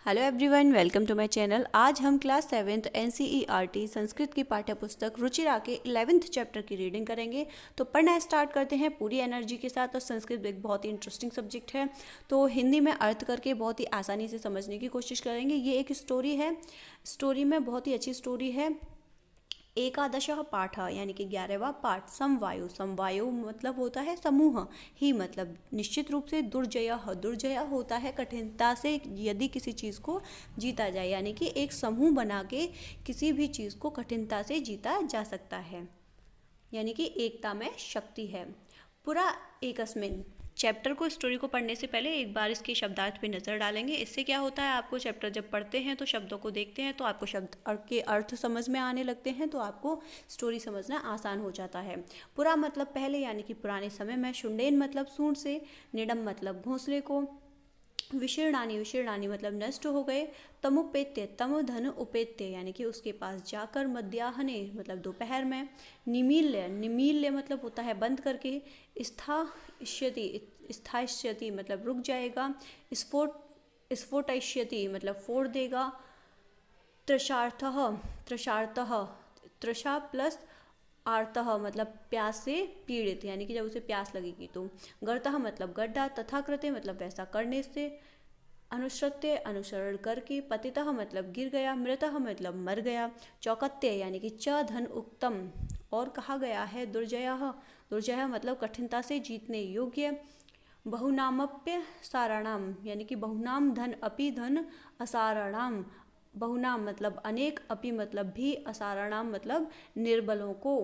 Hello everyone, welcome to my channel. आज हम class 7th NCERT Sanskrit की पाठ्य पुस्तक रुचिरा के 11th चैप्टर की रीडिंग करेंगे। तो पढ़ना स्टार्ट करते हैं पूरी एनर्जी के साथ। और संस्कृत एक बहुत ही इंटरेस्टिंग सब्जेक्ट है, तो हिंदी में अर्थ करके बहुत ही आसानी से समझने की कोशिश करेंगे। ये एक स्टोरी है, स्टोरी में बहुत ही अच्छी स्टोरी है। एकादशः पाठ यानी कि 11वां पाठ। समवायु, समवायु मतलब होता है समूह ही, मतलब निश्चित रूप से। दुर्जय, दुर्जय होता है कठिनता से यदि किसी चीज़ को जीता जाए, यानी कि एक समूह बना के किसी भी चीज़ को कठिनता से जीता जा सकता है, यानी कि एकता में शक्ति है। पूरा एकस्मिन चैप्टर को, स्टोरी को पढ़ने से पहले एक बार इसके शब्दार्थ पे नज़र डालेंगे। इससे क्या होता है, आपको चैप्टर जब पढ़ते हैं तो शब्दों को देखते हैं तो आपको शब्द के अर्थ समझ में आने लगते हैं, तो आपको स्टोरी समझना आसान हो जाता है। पुरा मतलब पहले, यानी कि पुराने समय में। शुंडेन मतलब सूंड से। निडम मतलब घोंसले को। विशीर्णानी, विशीर्णानी मतलब नष्ट हो गए। तमुपेत्य, तम धन उपेत्य यानी कि उसके पास जाकर। मध्याह्ने मतलब दोपहर में। निमील्य, निमील्य मतलब होता है बंद करके। स्थास्यति, स्थास्यति मतलब रुक जाएगा। स्फोट, स्फोटयिष्यति मतलब फोड़ देगा। तृषार्थः, तृषार्थः, तृषा प्लस आर्तः मतलब प्यास से पीड़ित, यानी कि जब उसे प्यास लगेगी तो। गर्तः मतलब गड्ढा। तथाकृते मतलब वैसा करने से। अनुसृत्य अनुसरण करके। पतितः मतलब गिर गया। मृतः मतलब मर गया। चौकत्य यानी कि च धन उक्तम और कहा गया है। दुर्जयः, दुर्जय मतलब कठिनता से जीतने योग्य। बहुनामप्य साराणाम यानी कि बहुनाम धन अपि धन असाराणाम। बहुनाम मतलब अनेक, अपि मतलब भी, असाराणाम मतलब निर्बलों को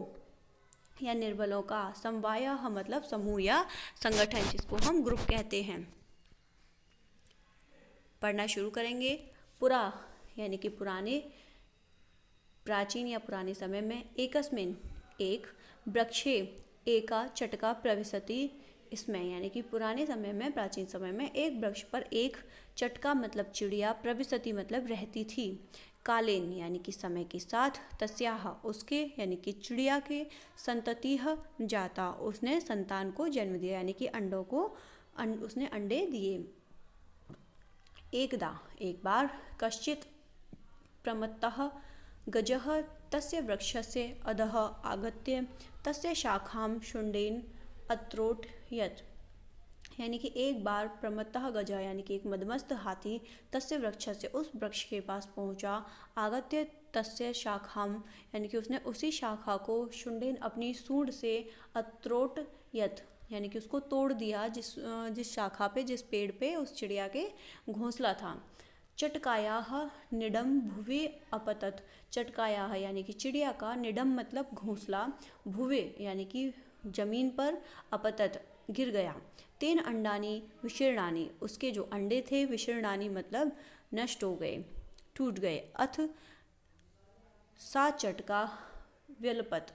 या निर्बलों का। समवायः मतलब समूह या संगठन, जिसको हम ग्रुप कहते हैं। पढ़ना शुरू करेंगे। पुरा यानी कि पुराने, प्राचीन या पुराने समय में। एकस्मिन एक। वृक्षे एका चटका प्रविशति इसमें, यानी कि पुराने समय में, प्राचीन समय में एक वृक्ष पर एक चटका मतलब चिड़िया, प्रविशति मतलब रहती थी। कालेन यानी कि समय के साथ। तस्याह उसके यानी कि चिड़िया के। संततिः जाता उसने संतान को जन्म दिया, यानी कि अंडों को उसने अंडे दिए। एकदा एक बार। कश्चित् प्रमत्तः गजः तस्य वृक्षस्य अधः आगत्य तस्य शाखां शुण्डेन अत्रोटयत्, यानी कि एक बार। प्रमत्तः गजः यानी कि एक मदमस्त हाथी। तस्य वृक्षस्य उस वृक्ष के पास पहुंचा। आगत्य तस्य शाखां यानी कि उसने उसी शाखा को। शुण्डेन अपनी सूंड से। अत्रोटयत् यानी कि उसको तोड़ दिया, जिस शाखा पे, जिस पेड़ पे उस चिड़िया के घोंसला था। चटकायाः निडम भुवे अपतत, चटकायाः यानी कि चिड़िया का। निडम मतलब घोंसला। भुवे यानी कि जमीन पर। अपतत गिर गया। तेन अंडानी विशीर्णानी उसके जो अंडे थे। विशीर्णानी मतलब नष्ट हो गए, टूट गए। अथ सा चटका व्यलपत,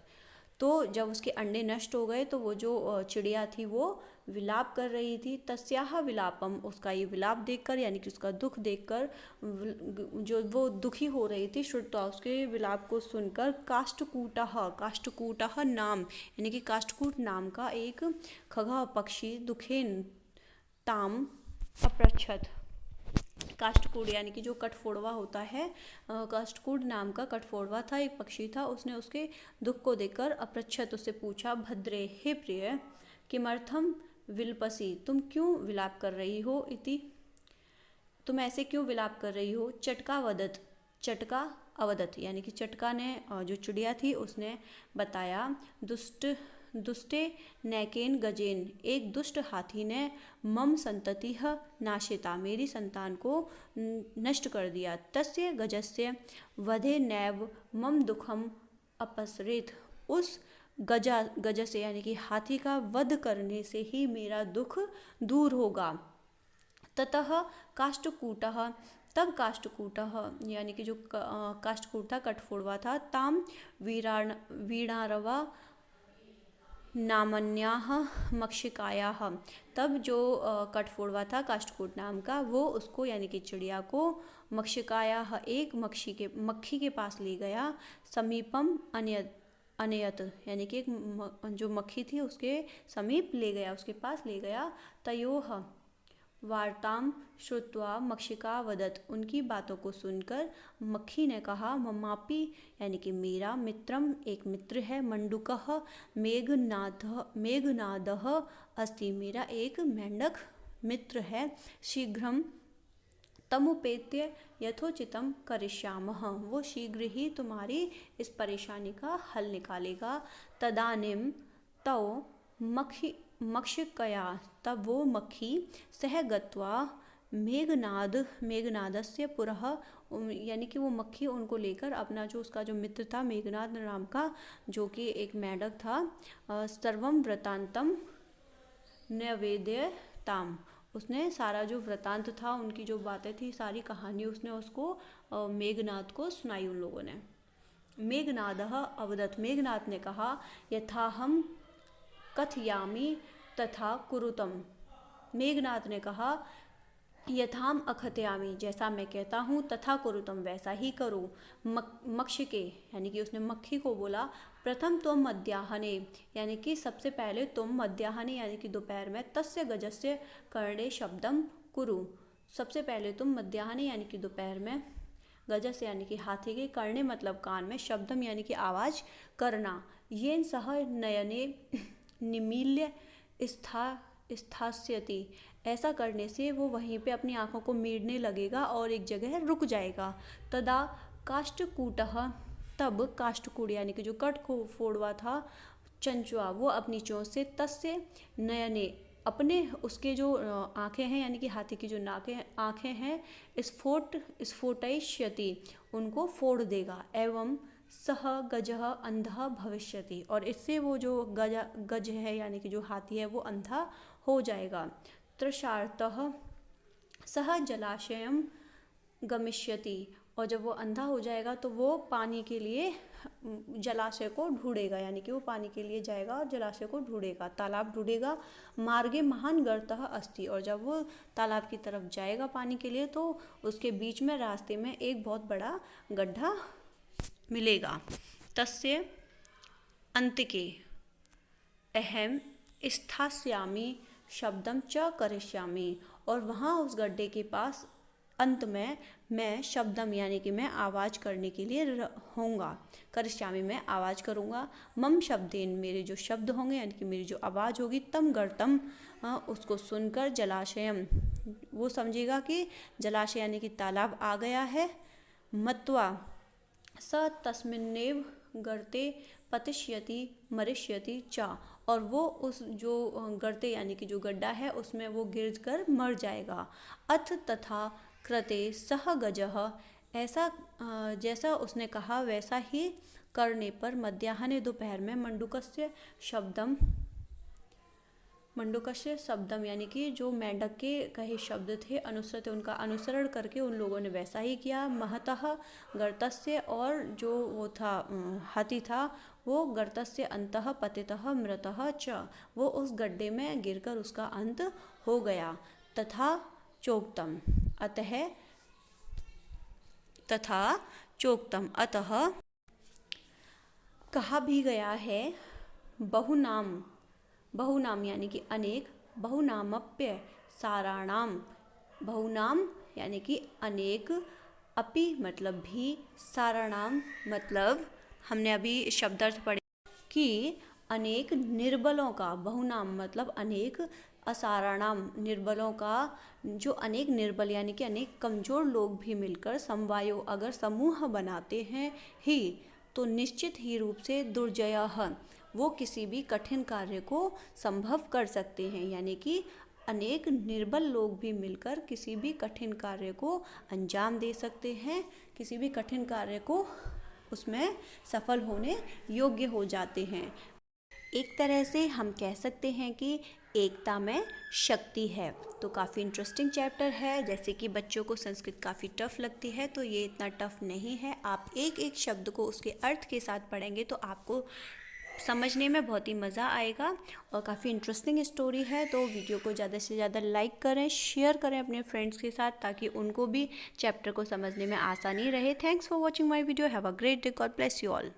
तो जब उसके अंडे नष्ट हो गए तो वो जो चिड़िया थी वो विलाप कर रही थी। तस्याह विलापम उसका ये विलाप देखकर, यानी कि उसका दुख देखकर, जो वो दुखी हो रही थी, श्रुत्वा उसके विलाप को सुनकर। काष्ठकूटः, काष्ठकूटः नाम यानी कि काष्ठकूट नाम का एक खगा पक्षी। दुखेन ताम अपृच्छत, काष्ठकूट यानी कि जो कठफोड़वा होता है, काष्ठकूट नाम का कठफोड़वा था, एक पक्षी था। उसने उसके दुख को देखकर अपृच्छत उससे पूछा। भद्रे हे प्रिय, किमर्थम विलपसी तुम क्यों विलाप कर रही हो। इति तुम ऐसे क्यों विलाप कर रही हो। चटका वदत, चटका अवदत यानी कि चटका ने, जो चिड़िया थी उसने बताया। दुष्ट, दुष्टे नैकेन गजेन एक दुष्ट हाथी ने। मम संततिः नाशिता मेरी संतान को नष्ट कर दिया। तस्य गजस्य वधे नैव मम दुखम अपसरेत उस गज से यानी कि हाथी का वध करने से ही मेरा दुख दूर होगा। ततः काष्ठकूटः तब काष्ठकूटः यानी कि जो काष्ठकूट था, कठफोड़वा था। ताम वीणारवा नामन्याः मक्षिकायाः तब जो कठफोड़वा था, काष्ठकूट नाम का, वो उसको यानी कि चिड़िया को। मक्षिकायाः एक मक्खी के पास ले गया। समीपम अनयत यानी कि एक जो मक्खी थी उसके समीप ले गया, उसके पास ले गया। तयोः वार्ताम श्रुत्वा मक्षिका वदत, उनकी बातों को सुनकर मक्खी ने कहा, ममापि यानी कि मेरा, मित्रम एक मित्र है, मंडूकः मेघनादः अस्ति, मेरा एक मेंढक मित्र है, शीघ्रम तमुपेत्य यथोचितम करिष्यामः, वो शीघ्र ही तुम्हारी इस परेशानी का हल निकालेगा। तदानीम तौ मक्षिकया, तब वो मक्खी सह गत्वा मेघनादस्य पुरः, यानी कि वो मक्खी उनको लेकर अपना जो उसका जो मित्र था मेघनाद नाम का, जो कि एक मेंढक था, सर्वम वृतांतम न्यवेद्यताम, उसने सारा जो वृतांत था, उनकी जो बातें थी, सारी कहानी उसने उसको मेघनाद को सुनाई उन लोगों ने। मेघनादः अवदत्, मेघनाद ने कहा, यथाहम कथयामि तथा कुरुतम, मेघनाद ने कहा, यथाम अखत्यामि, जैसा मैं कहता हूँ, तथा कुरुतम, वैसा ही करो। मक्षिके यानी कि उसने मक्खी को बोला, प्रथम तुम मध्याह्ने, यानी कि सबसे पहले तुम मध्याह्ने यानी कि दोपहर में, तस्य गजस्य कर्णे शब्दम कुरु, सबसे पहले तुम मध्याह्ने यानी कि दोपहर में, गजस्य यानी कि हाथी के, कर्णे मतलब कान में, शब्दम यानी कि आवाज़ करना, येन सह नयने निमील्य स्थास्यति, ऐसा करने से वो वहीं पे अपनी आंखों को मीड़ने लगेगा और एक जगह रुक जाएगा। तदा काष्ठकूटः, तब काष्ठकूट यानी कि जो कट को फोड़वा था, चंचुआ, वो अपनी चोंच से, तस्य नयने, अपने उसके जो आँखें हैं यानी कि हाथी की जो आँखें हैं, स्फोटयिष्यति, उनको फोड़ देगा। एवं सह गजः अंधः भविष्यति, और इससे वो जो गज है यानी कि जो हाथी है वो अंधा हो जाएगा। तृषार्तः सह जलाशयम गमिष्यति, और जब वो अंधा हो जाएगा तो वो पानी के लिए जलाशय को ढूंढेगा, यानी कि वो पानी के लिए जाएगा और जलाशय को ढूंढेगा, तालाब ढूंढेगा। मार्गे महान गर्तः अस्ति, और जब वो तालाब की तरफ जाएगा पानी के लिए तो उसके बीच में रास्ते में एक बहुत बड़ा गड्ढा मिलेगा। तस्य अंतिके अहम स्थास्यामि शब्दम च करिष्यामि, और वहाँ उस गड्ढे के पास अंत में मैं शब्दम यानी कि मैं आवाज़ करने के लिए होऊंगा, करिष्यामि मैं आवाज़ करूँगा, मम शब्देन मेरे जो शब्द होंगे यानी कि मेरी जो आवाज़ होगी, तम गर्तम उसको सुनकर, जलाशयम वो समझेगा कि जलाशय यानी कि तालाब आ गया है, मत्वा स तस्मिन्नेव गर्ते पतिष्यति मरिष्यति च, और वो उस जो गर्ते यानी कि जो गड्ढा है उसमें वो गिर कर मर जाएगा। अथ तथा कृते सह गजः, ऐसा जैसा उसने कहा वैसा ही करने पर, मध्याह्ने दोपहर में, मंडूकस्य शब्दम यानी कि जो मेंढक के कहे शब्द थे, अनुसृत, उनका अनुसरण करके उन लोगों ने वैसा ही किया। महतः गर्तस्य, और जो वो था हाथी था वो गर्तस्य अंतः पतितः मृतः च, वो उस गड्ढे में गिरकर उसका अंत हो गया। तथा चोक्तम अतः कहा भी गया है, बहुनाम यानी कि अनेक, बहुनामप्य साराणाम, बहुनाम यानी कि अनेक, अपि मतलब भी, साराणाम मतलब हमने अभी शब्दार्थ पढ़े कि अनेक निर्बलों का, बहुनाम मतलब अनेक, असाराणाम निर्बलों का, जो अनेक निर्बल यानी कि अनेक कमज़ोर लोग भी मिलकर समवायो अगर समूह बनाते हैं ही, तो निश्चित ही रूप से दुर्जयः वो किसी भी कठिन कार्य को संभव कर सकते हैं, यानी कि अनेक निर्बल लोग भी मिलकर किसी भी कठिन कार्य को अंजाम दे सकते हैं, किसी भी कठिन कार्य को उसमें सफल होने योग्य हो जाते हैं। एक तरह से हम कह सकते हैं कि एकता में शक्ति है। तो काफ़ी इंटरेस्टिंग चैप्टर है। जैसे कि बच्चों को संस्कृत काफ़ी टफ लगती है, तो ये इतना टफ नहीं है। आप एक एक शब्द को उसके अर्थ के साथ पढ़ेंगे तो आपको समझने में बहुत ही मज़ा आएगा और काफ़ी इंटरेस्टिंग स्टोरी है। तो वीडियो को ज़्यादा से ज़्यादा लाइक करें, शेयर करें अपने फ्रेंड्स के साथ, ताकि उनको भी चैप्टर को समझने में आसानी रहे। Thanks for watching my video. Have a great day. God bless you all.